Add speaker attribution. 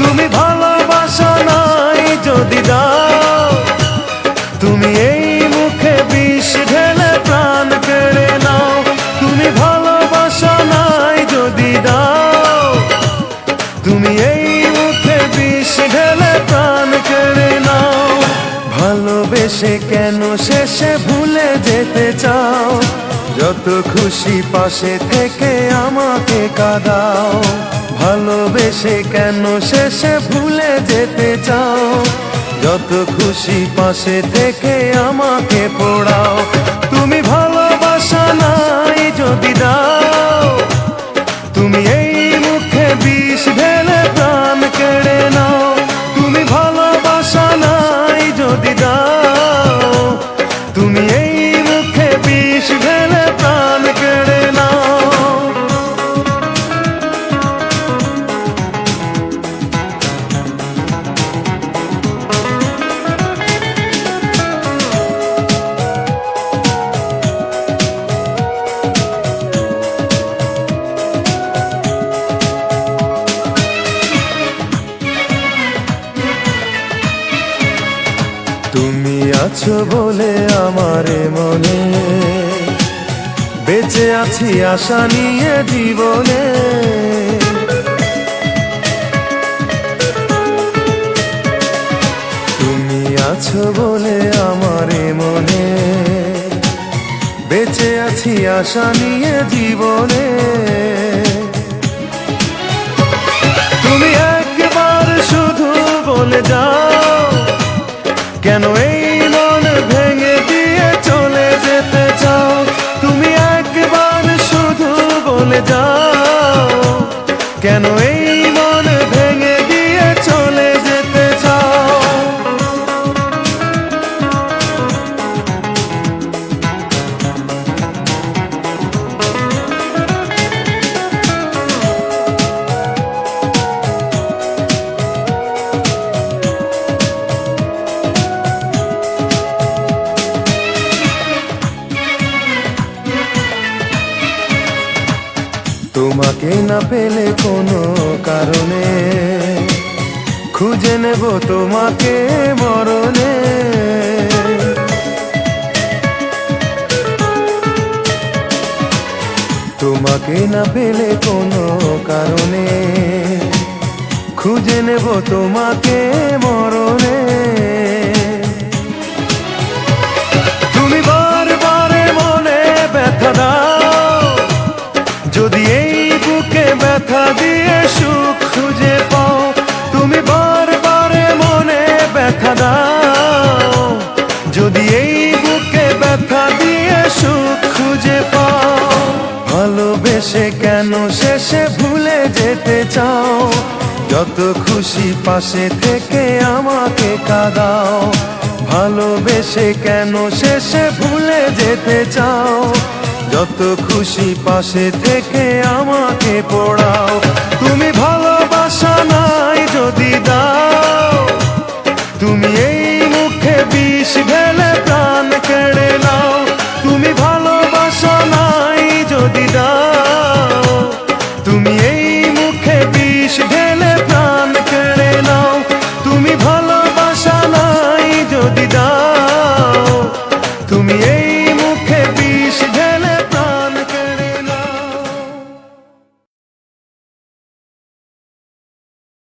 Speaker 1: তুমি ভালোবাসা নাই যদি দাও, তুমি এই মুখে বিষ ঢেলে প্রাণ কেড়ে নাও। তুমি ভালোবাসা নাই যদি দাও, তুমি এই মুখে বিষ ঢেলে প্রাণ কেড়ে নাও। ভালোবেসে কেন শেষে ভুলে যেতে চাও, যত খুশি পাশে থেকে আমাকে কাঁদাও। ভালোবেসে কেন শেষে ভুলে যেতে চাও, যত খুশি পাশে থেকে আমাকে পোড়াও। তুমি ভালোবাসা নাই যদি দাও, তুমি এই মুখে বিষ ঢেলে প্রাণ কেড়ে নাও। তুমি ভালোবাসা নাই যদি দাও, তুমি এই মুখে বিষ ঢেলে প্রাণ কেড়ে নাও। তুমি আছো বলে আমার মনে বেঁচে আছি আশা নিয়ে জীবনে। তুমি আছো বলে আমার মনে বেঁচে আছি আশা নিয়ে জীবনে। তুমি একবার শুধু বলে যাও, কেন এই মন ভেঙে দিয়ে চলে যেতে চাও। তুমি একবার শুধু বলে যাও, কেন এই মন ভেঙে দিয়ে চলে যেতে চাও। তোমাকে না পেলে কোনো কারণে খুঁজে নেব তোমাকে মরণে। তোমাকে না পেলে কোনো কারণে খুঁজে নেব তোমাকে মরণে। তুমি বারবার মনে ব্যথা দাও, যদি এই বুকে ব্যথা দিয়ে সুখ খুঁজে পাও। তুমি বারবার মনে ব্যথা দাও, যদি এই বুকে ব্যথা দিয়ে সুখ খুঁজে পাও। ভালোবেসে কেন শেষে ভুলে যেতে চাও, যত খুশি পাশে থেকে আমাকে কাঁদাও। ভালোবেসে কেন শেষে ভুলে যেতে চাও, যত খুশি পাশে থেকে আমাকে পোড়াও। তুমি ভালোবাসা